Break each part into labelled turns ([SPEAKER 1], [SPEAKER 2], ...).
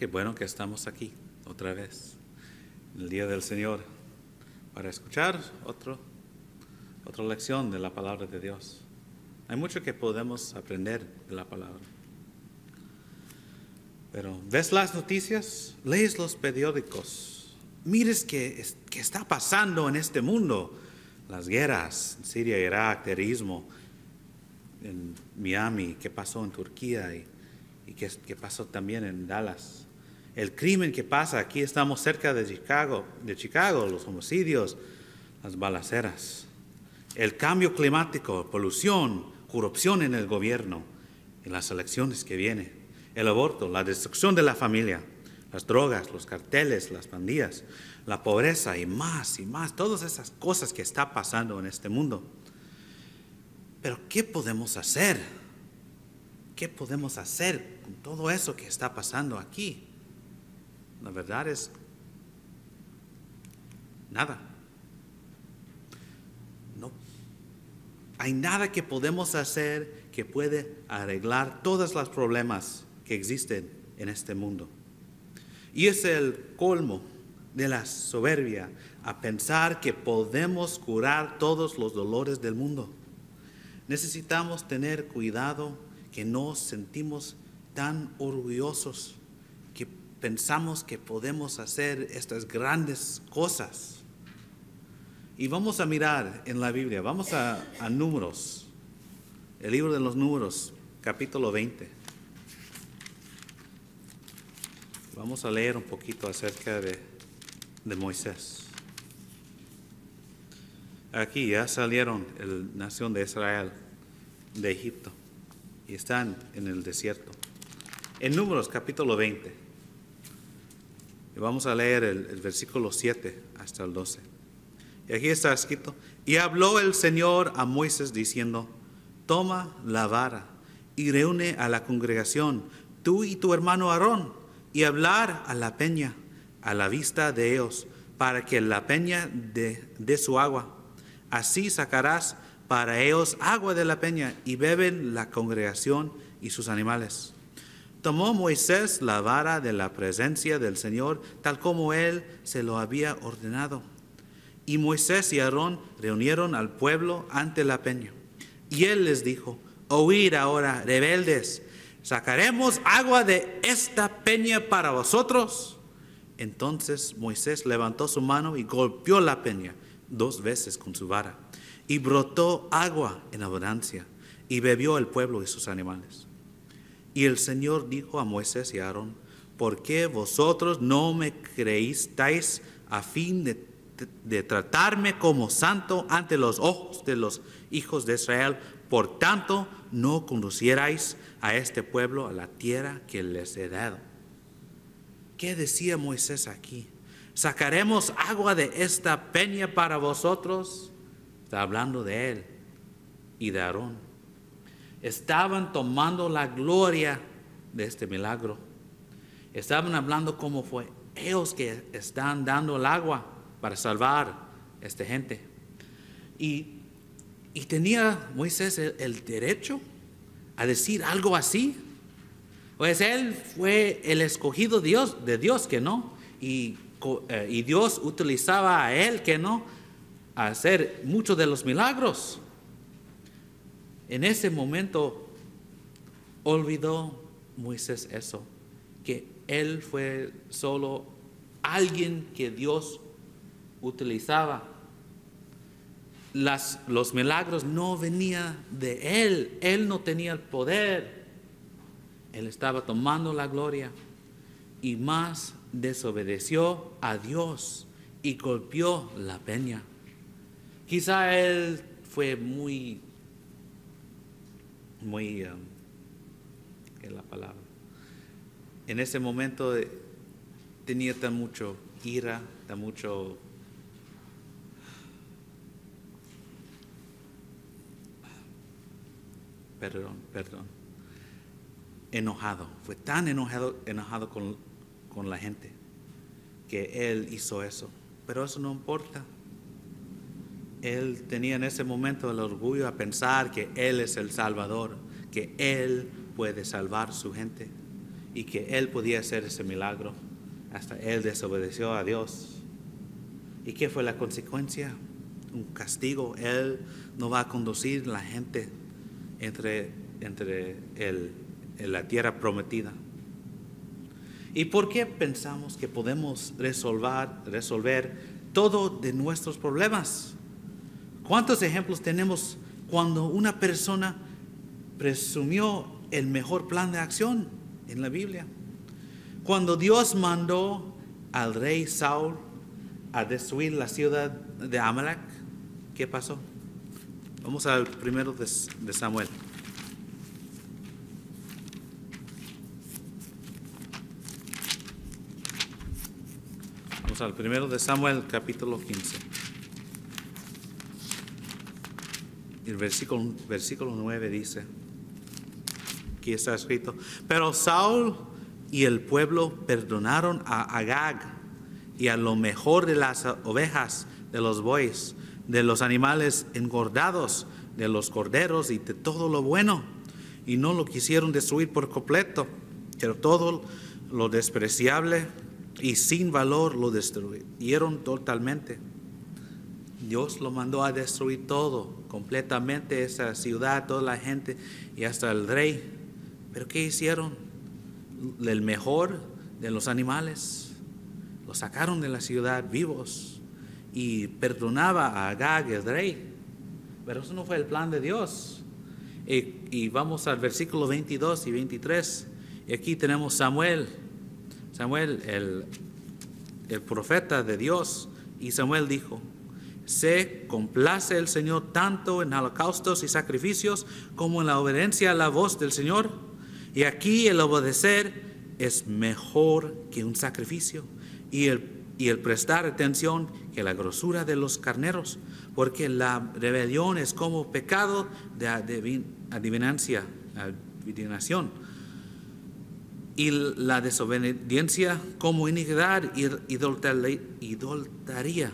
[SPEAKER 1] Qué bueno que estamos aquí otra vez, en el Día del Señor, para escuchar otra lección de la palabra de Dios. Hay mucho que podemos aprender de la palabra. Pero ves las noticias, lees los periódicos, mires qué está pasando en este mundo. Las guerras en Siria, Irak, terrorismo en Miami, qué pasó en Turquía y qué pasó también en Dallas. El crimen que pasa, aquí estamos cerca de Chicago, los homicidios, las balaceras. El cambio climático, polución, corrupción en el gobierno, en las elecciones que vienen. El aborto, la destrucción de la familia, las drogas, los carteles, las pandillas, la pobreza y más, todas esas cosas que están pasando en este mundo. Pero ¿qué podemos hacer? ¿Qué podemos hacer con todo eso que está pasando aquí? La verdad es nada. No hay nada que podemos hacer que puede arreglar todos los problemas que existen en este mundo. Y es el colmo de la soberbia a pensar que podemos curar todos los dolores del mundo. Necesitamos tener cuidado que no sentimos tan orgullosos que pensamos que podemos hacer estas grandes cosas. Y vamos a mirar en la Biblia, vamos a Números, el libro de los Números, capítulo 20. Vamos a leer un poquito acerca de Moisés. Aquí ya salieron la nación de Israel de Egipto y están en el desierto. En Números capítulo 20, y vamos a leer el versículo 7 hasta el 12. Y aquí está escrito: y habló el Señor a Moisés diciendo: toma la vara y reúne a la congregación, tú y tu hermano Aarón, y hablar a la peña a la vista de ellos, para que la peña dé su agua. Así sacarás para ellos agua de la peña, y beben la congregación y sus animales. Tomó Moisés la vara de la presencia del Señor, tal como él se lo había ordenado. Y Moisés y Aarón reunieron al pueblo ante la peña. Y él les dijo: oíd ahora, rebeldes, ¿sacaremos agua de esta peña para vosotros? Entonces Moisés levantó su mano y golpeó la peña 2 veces con su vara, y brotó agua en abundancia, y bebió el pueblo y sus animales. Y el Señor dijo a Moisés y a Aarón: ¿por qué vosotros no me creísteis a fin de tratarme como santo ante los ojos de los hijos de Israel? Por tanto, no conducierais a este pueblo a la tierra que les he dado. ¿Qué decía Moisés aquí? ¿Sacaremos agua de esta peña para vosotros? Está hablando de él y de Aarón. Estaban tomando la gloria de este milagro. Estaban hablando cómo fue ellos que están dando el agua para salvar a esta gente. Y tenía Moisés el derecho a decir algo así. Pues él fue el escogido de Dios, que no. Y Dios utilizaba a él, que no, a hacer muchos de los milagros. En ese momento olvidó Moisés eso, que él fue solo alguien que Dios utilizaba. Los milagros no venían de él. Él no tenía el poder. Él estaba tomando la gloria y más desobedeció a Dios y golpeó la peña. Quizá él fue muy ¿qué es la palabra? En ese momento tenía tan mucho ira, tan mucho perdón, enojado. Fue tan enojado con la gente que él hizo eso. Pero eso no importa. Él tenía en ese momento el orgullo a pensar que él es el Salvador, que él puede salvar a su gente. y que él podía hacer ese milagro. Hasta él desobedeció a Dios. ¿Y qué fue la consecuencia? Un castigo. Él no va a conducir la gente entre la tierra prometida. ¿Y por qué pensamos que podemos resolver todo de nuestros problemas? ¿Cuántos ejemplos tenemos cuando una persona presumió el mejor plan de acción en la Biblia? Cuando Dios mandó al rey Saúl a destruir la ciudad de Amalek, ¿qué pasó? Vamos al primero de Samuel. Vamos al primero de Samuel, capítulo 15. El versículo 9 dice, aquí está escrito: pero Saúl y el pueblo perdonaron a Agag y a lo mejor de las ovejas, de los bueyes, de los animales engordados, de los corderos y de todo lo bueno, y no lo quisieron destruir por completo, pero todo lo despreciable y sin valor lo destruyeron totalmente. Dios lo mandó a destruir todo, completamente, esa ciudad, toda la gente y hasta el rey. ¿Pero qué hicieron? El mejor de los animales lo sacaron de la ciudad vivos y perdonaba a Agag, el rey. Pero eso no fue el plan de Dios. Y vamos al versículo 22 y 23. Y aquí tenemos Samuel, el profeta de Dios. Y Samuel dijo: se complace el Señor tanto en holocaustos y sacrificios como en la obediencia a la voz del Señor. Y aquí el obedecer es mejor que un sacrificio, y el prestar atención que la grosura de los carneros, porque la rebelión es como pecado de adivinación, y la desobediencia como iniquidad y idolatría.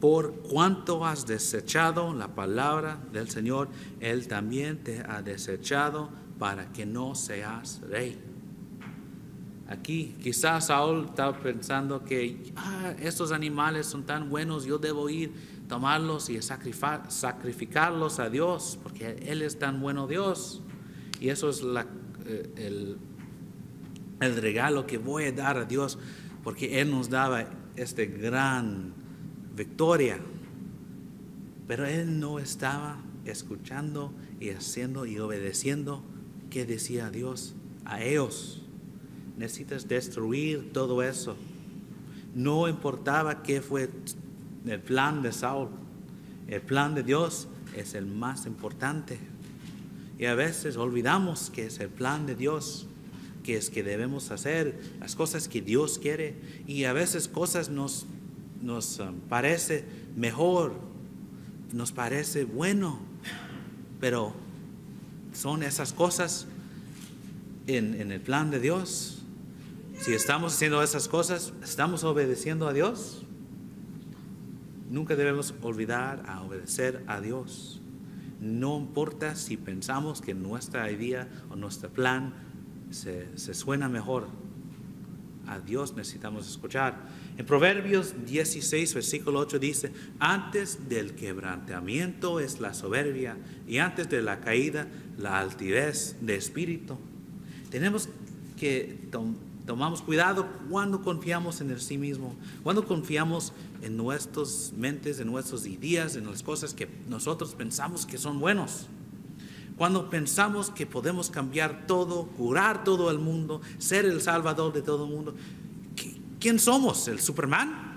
[SPEAKER 1] Por cuanto has desechado la palabra del Señor, Él también te ha desechado para que no seas rey. Aquí quizás Saúl estaba pensando que estos animales son tan buenos, yo debo ir, tomarlos y sacrificarlos a Dios, porque Él es tan bueno Dios. Y eso es el regalo que voy a dar a Dios, porque Él nos daba este gran victoria. Pero él no estaba escuchando y haciendo y obedeciendo que decía Dios a ellos. Necesitas destruir todo eso. No importaba qué fue el plan de Saúl, el plan de Dios es el más importante. Y a veces olvidamos que es el plan de Dios, que es que debemos hacer las cosas que Dios quiere, y a veces cosas nos parece mejor, nos parece bueno, pero son esas cosas en el plan de Dios. Si estamos haciendo esas cosas, ¿estamos obedeciendo a Dios? Nunca debemos olvidar a obedecer a Dios. No importa si pensamos que nuestra idea o nuestro plan se suena mejor. A Dios necesitamos escuchar. En Proverbios 16, versículo 8 dice: antes del quebrantamiento es la soberbia, y antes de la caída la altivez de espíritu. Tenemos que tomamos cuidado cuando confiamos en el sí mismo, cuando confiamos en nuestras mentes, en nuestras ideas, en las cosas que nosotros pensamos que son buenos. Cuando pensamos que podemos cambiar todo, curar todo el mundo, ser el salvador de todo el mundo. ¿Quién somos? ¿El Superman?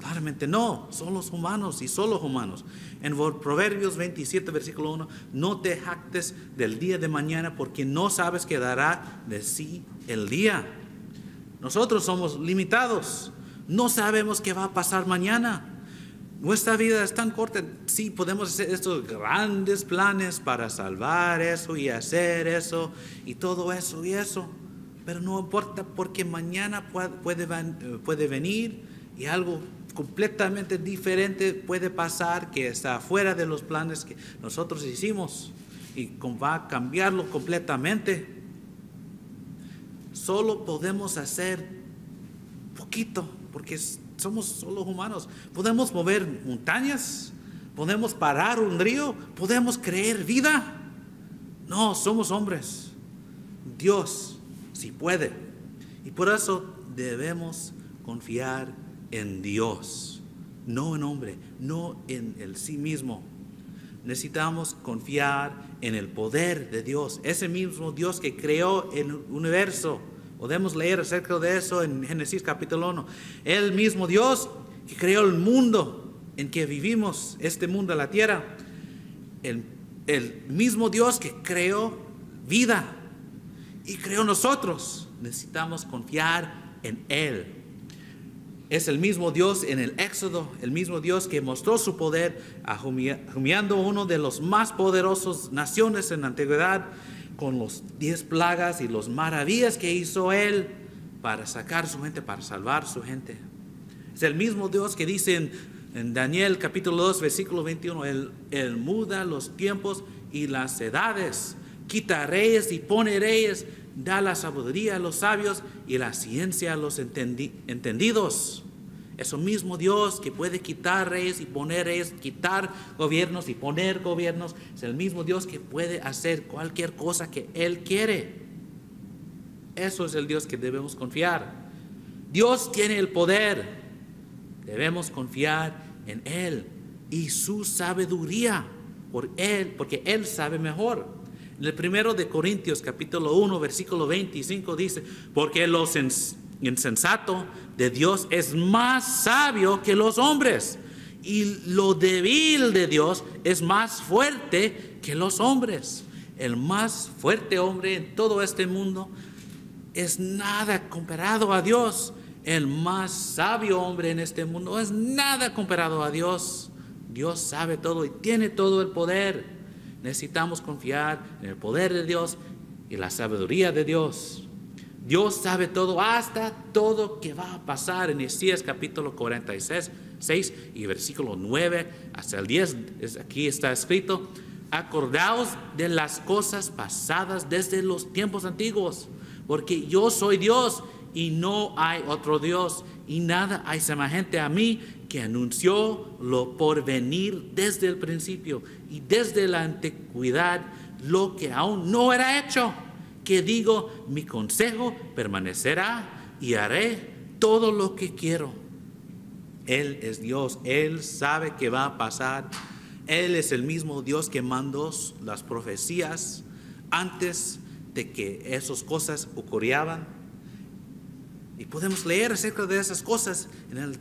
[SPEAKER 1] Claramente no, somos humanos y solo humanos. En Proverbios 27, versículo 1, no te jactes del día de mañana, porque no sabes qué dará de sí el día. Nosotros somos limitados, no sabemos qué va a pasar mañana. Nuestra vida es tan corta. Sí, podemos hacer estos grandes planes para salvar eso y hacer eso y todo eso y eso, pero no importa, porque mañana puede venir y algo completamente diferente puede pasar, que está fuera de los planes que nosotros hicimos, y va a cambiarlo completamente. solo podemos hacer poquito, porque somos solo humanos. Podemos mover montañas, podemos parar un río, podemos crear vida. No, somos hombres. Dios sí puede. Y por eso debemos confiar en Dios, no en hombre, no en el sí mismo. Necesitamos confiar en el poder de Dios, ese mismo Dios que creó el universo. Podemos leer acerca de eso en Génesis capítulo 1. El mismo Dios que creó el mundo en que vivimos, este mundo, la tierra. El mismo Dios que creó vida y creó nosotros. Necesitamos confiar en Él. Es el mismo Dios en el Éxodo, el mismo Dios que mostró su poder humillando a uno de los más poderosos naciones en la antigüedad con los 10 plagas y las maravillas que hizo Él para sacar su gente, para salvar su gente. Es el mismo Dios que dice en Daniel capítulo 2 versículo 21, Él muda los tiempos y las edades, quita reyes y pone reyes, da la sabiduría a los sabios y la ciencia a los entendidos. Es el mismo Dios que puede quitar reyes y poner reyes, quitar gobiernos y poner gobiernos. Es el mismo Dios que puede hacer cualquier cosa que Él quiere. Eso es el Dios que debemos confiar. Dios tiene el poder. Debemos confiar en Él y su sabiduría por Él, porque Él sabe mejor. En el 1 de Corintios capítulo 1 versículo 25 dice, porque los insensato de Dios es más sabio que los hombres, y lo débil de Dios es más fuerte que los hombres. El más fuerte hombre en todo este mundo es nada comparado a Dios. El más sabio hombre en este mundo es nada comparado a Dios. Dios sabe todo y tiene todo el poder. Necesitamos confiar en el poder de Dios y la sabiduría de Dios. Dios sabe todo, hasta todo que va a pasar. En Isaías capítulo 46 y versículo 9 hasta el 10, aquí está escrito, acordaos de las cosas pasadas desde los tiempos antiguos, porque yo soy Dios y no hay otro Dios, y nada hay semejante a mí, que anunció lo por venir desde el principio y desde la antigüedad, lo que aún no era hecho, que digo, mi consejo permanecerá y haré todo lo que quiero. Él es Dios, Él sabe que va a pasar. Él es el mismo Dios que mandó las profecías antes de que esas cosas ocurrieran. Y podemos leer acerca de esas cosas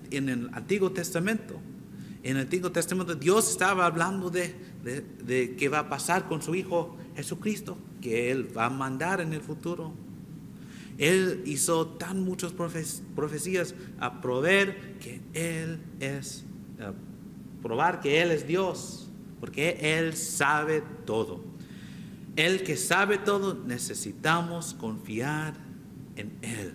[SPEAKER 1] en el Antiguo Testamento. En el Antiguo Testamento Dios estaba hablando de qué va a pasar con su Hijo Jesucristo, que Él va a mandar en el futuro. Él hizo tan muchas profecías a probar que Él es Dios, porque Él sabe todo. El que sabe todo, necesitamos confiar en Él.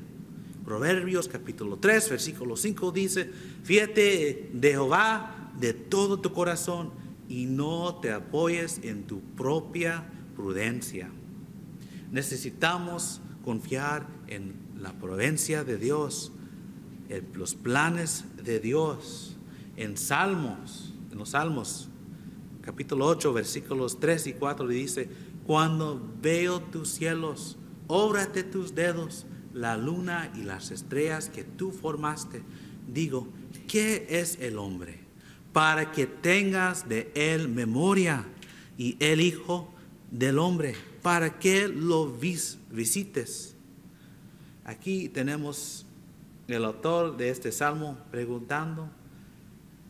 [SPEAKER 1] Proverbios capítulo 3, versículo 5 dice, fíjate de Jehová de todo tu corazón y no te apoyes en tu propia prudencia. Necesitamos confiar en la prudencia de Dios, en los planes de Dios. En los Salmos, capítulo 8, versículos 3 y 4 dice, cuando veo tus cielos, óbrate tus dedos, la luna y las estrellas que tú formaste, digo, ¿qué es el hombre? Para que tengas de él memoria, y el hijo del hombre, para que lo visites. Aquí tenemos el autor de este salmo preguntando,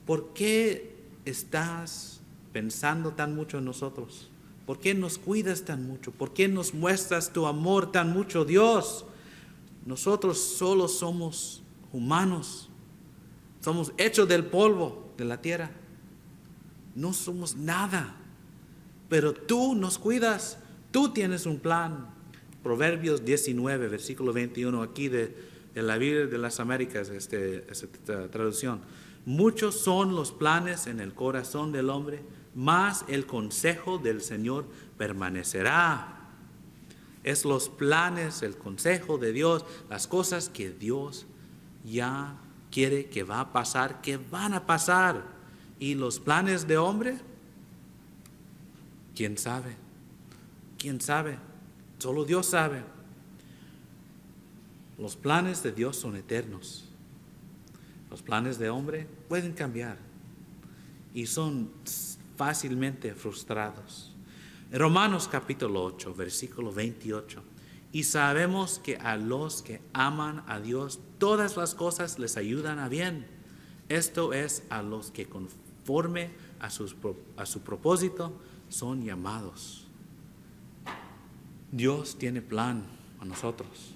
[SPEAKER 1] ¿por qué estás pensando tan mucho en nosotros? ¿Por qué nos cuidas tan mucho? ¿Por qué nos muestras tu amor tan mucho, Dios? Nosotros solo somos humanos, somos hechos del polvo de la tierra, no somos nada, pero tú nos cuidas, tú tienes un plan. Proverbios 19, versículo 21, aquí de la Biblia de las Américas, esta traducción. Muchos son los planes en el corazón del hombre, mas el consejo del Señor permanecerá. Es los planes, el consejo de Dios, las cosas que Dios ya quiere que va a pasar, que van a pasar. Y los planes de hombre, ¿quién sabe? ¿Quién sabe? Solo Dios sabe. Los planes de Dios son eternos. Los planes de hombre pueden cambiar y son fácilmente frustrados. En Romanos capítulo 8, versículo 28. Y sabemos que a los que aman a Dios, todas las cosas les ayudan a bien. Esto es, a los que conforme a su propósito son llamados. Dios tiene plan a nosotros.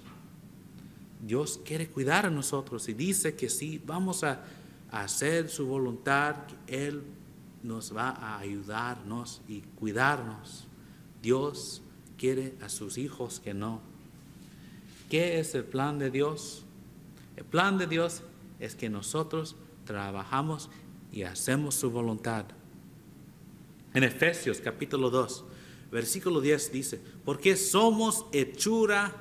[SPEAKER 1] Dios quiere cuidar a nosotros y dice que si vamos a hacer su voluntad, Él nos va a ayudarnos y cuidarnos. Dios quiere a sus hijos que no. ¿Qué es el plan de Dios? El plan de Dios es que nosotros trabajamos y hacemos su voluntad. En Efesios capítulo 2, versículo 10 dice, porque somos hechura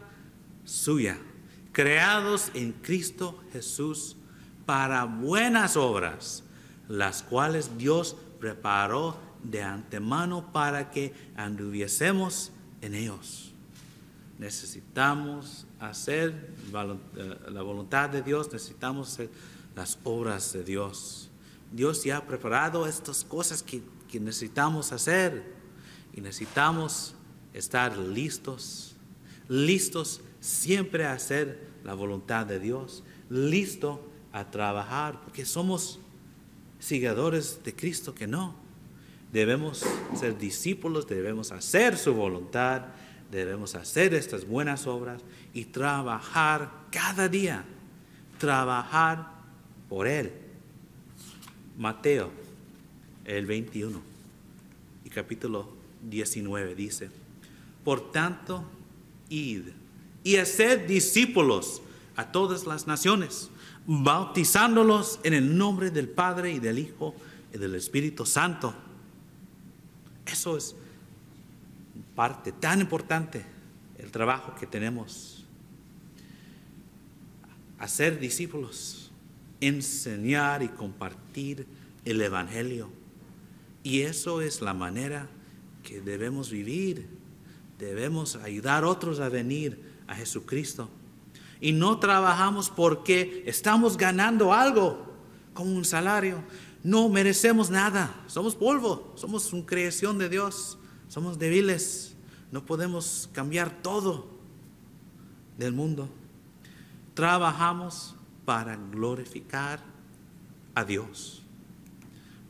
[SPEAKER 1] suya, creados en Cristo Jesús para buenas obras, las cuales Dios preparó de antemano para que anduviésemos en ellos. Necesitamos hacer la voluntad de Dios, necesitamos hacer las obras de Dios. Dios ya ha preparado estas cosas que necesitamos hacer y necesitamos estar listos siempre a hacer la voluntad de Dios, listo a trabajar, porque somos seguidores de Cristo que no. Debemos ser discípulos, debemos hacer su voluntad, debemos hacer estas buenas obras y trabajar cada día, trabajar por Él. Mateo, el 21 y capítulo 19 dice, por tanto, id y haced discípulos a todas las naciones, bautizándolos en el nombre del Padre y del Hijo y del Espíritu Santo. Eso es parte tan importante, el trabajo que tenemos. Hacer discípulos, enseñar y compartir el Evangelio. Y eso es la manera que debemos vivir. Debemos ayudar a otros a venir a Jesucristo. Y no trabajamos porque estamos ganando algo, como un salario. No merecemos nada. Somos polvo, somos una creación de Dios. Somos débiles. No podemos cambiar todo del mundo. Trabajamos para glorificar a Dios.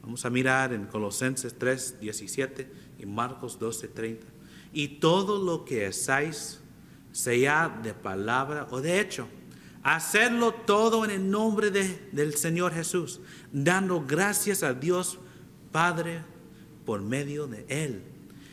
[SPEAKER 1] Vamos a mirar en Colosenses 3:17 y Marcos 12:30. Y todo lo que hacéis, sea de palabra o de hecho, hacerlo todo en el nombre del Señor Jesús, dando gracias a Dios Padre por medio de Él.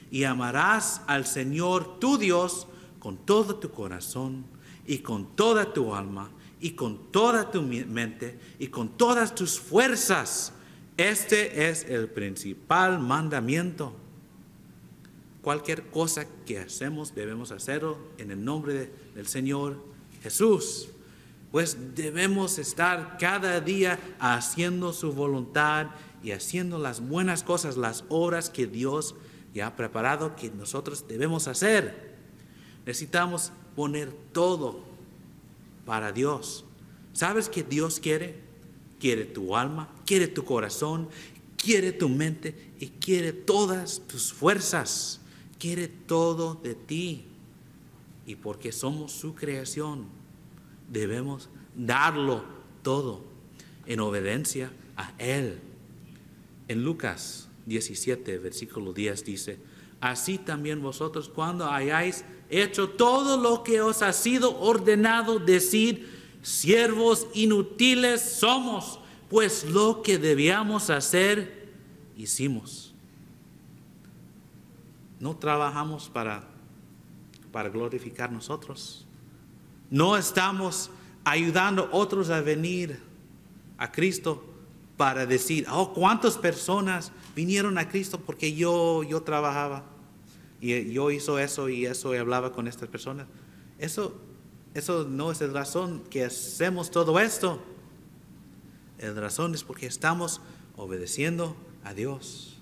[SPEAKER 1] Y amarás al Señor tu Dios con todo tu corazón y con toda tu alma y con toda tu mente y con todas tus fuerzas. Este es el principal mandamiento. Cualquier cosa que hacemos debemos hacerlo en el nombre del Señor Jesús. Pues debemos estar cada día haciendo su voluntad y haciendo las buenas cosas, las obras que Dios ya ha preparado que nosotros debemos hacer. Necesitamos poner todo para Dios. ¿Sabes qué Dios quiere? Quiere tu alma, quiere tu corazón, quiere tu mente y quiere todas tus fuerzas. Quiere todo de ti. Y porque somos su creación, debemos darlo todo en obediencia a Él. En Lucas 17, versículo 10 dice, así también vosotros cuando hayáis hecho todo lo que os ha sido ordenado, decid, siervos inútiles somos, pues lo que debíamos hacer, hicimos. No trabajamos para glorificar nosotros. No estamos ayudando a otros a venir a Cristo para decir, oh, cuántas personas vinieron a Cristo porque yo trabajaba. y yo hizo eso y eso y hablaba con estas personas. Eso no es la razón que hacemos todo esto. La razón es porque estamos obedeciendo a Dios.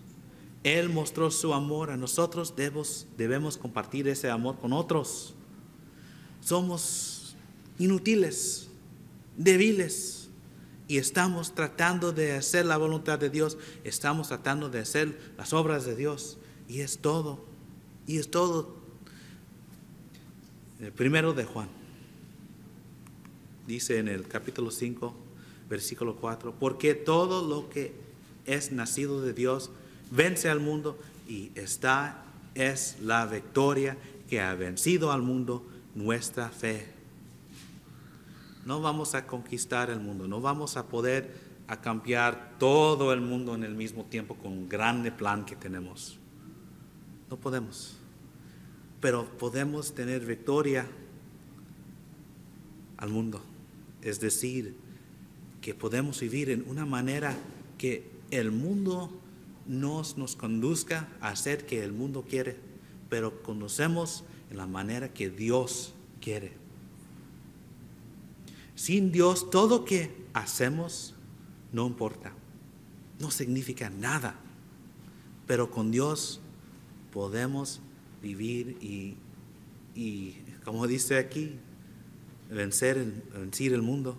[SPEAKER 1] Él mostró su amor a nosotros, debemos compartir ese amor con otros. Somos inútiles, débiles, y estamos tratando de hacer la voluntad de Dios, estamos tratando de hacer las obras de Dios, y es todo. El primero de Juan dice en el capítulo 5, versículo 4, porque todo lo que es nacido de Dios vence al mundo, y esta es la victoria que ha vencido al mundo, nuestra fe. No vamos a conquistar el mundo, no vamos a poder cambiar todo el mundo en el mismo tiempo con un grande plan que tenemos. No podemos, pero podemos tener victoria al mundo. Es decir, que podemos vivir en una manera que el mundo nos conduzca a hacer que el mundo quiere, pero conocemos en la manera que Dios quiere. Sin Dios, todo que hacemos no importa, no significa nada, pero con Dios podemos vivir y como dice aquí, vencer el mundo.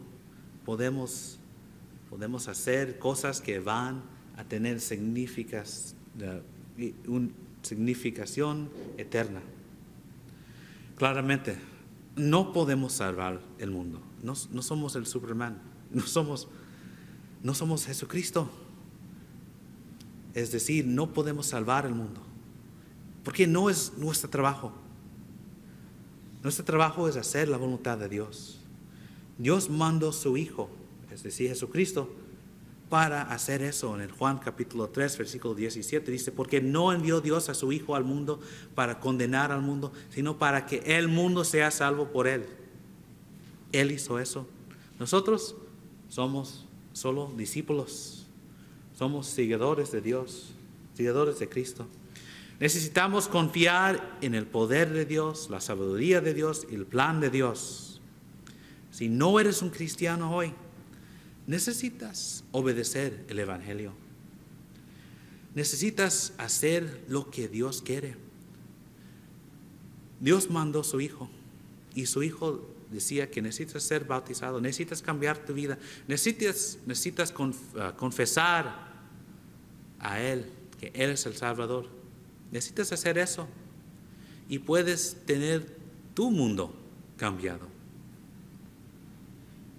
[SPEAKER 1] Podemos hacer cosas que van a tener significación eterna. Claramente, no podemos salvar el mundo. No somos el Superman. No somos Jesucristo. Es decir, no podemos salvar el mundo. Porque no es nuestro trabajo. Nuestro trabajo es hacer la voluntad de Dios. Dios mandó a su Hijo, es decir, Jesucristo, para hacer eso. En el Juan capítulo 3, versículo 17 dice, porque no envió Dios a su Hijo al mundo para condenar al mundo, sino para que el mundo sea salvo por Él. Él hizo eso. Nosotros somos solo discípulos, somos seguidores de Dios, seguidores de Cristo. Necesitamos confiar en el poder de Dios, la sabiduría de Dios y el plan de Dios. Si no eres un cristiano hoy, necesitas obedecer el Evangelio. Necesitas hacer lo que Dios quiere. Dios mandó a su Hijo, y su Hijo decía que necesitas ser bautizado, necesitas cambiar tu vida, necesitas confesar a Él, que Él es el Salvador. Necesitas hacer eso y puedes tener tu mundo cambiado.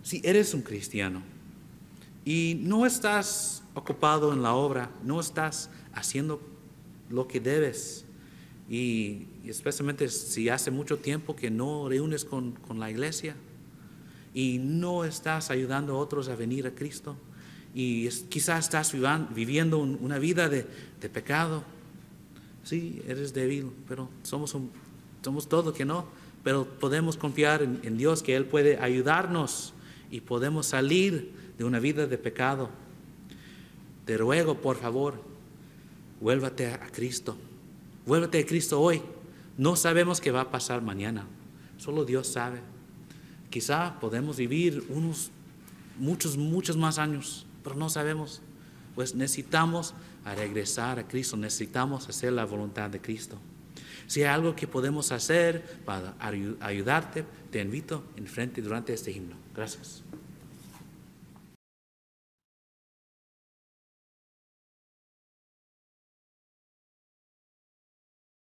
[SPEAKER 1] Si eres un cristiano y no estás ocupado en la obra, no estás haciendo lo que debes, y especialmente si hace mucho tiempo que no reúnes con la iglesia y no estás ayudando a otros a venir a Cristo, y quizás estás viviendo una vida de pecado. Sí, eres débil, pero somos todo que no, pero podemos confiar en Dios, que Él puede ayudarnos y podemos salir de una vida de pecado. Te ruego, por favor, vuélvate a Cristo. Vuélvete a Cristo hoy. No sabemos qué va a pasar mañana. Solo Dios sabe. Quizá podemos vivir muchos más años, pero no sabemos. Pues necesitamos regresar a Cristo. Necesitamos hacer la voluntad de Cristo. Si hay algo que podemos hacer para ayudarte, te invito enfrente durante este himno. Gracias.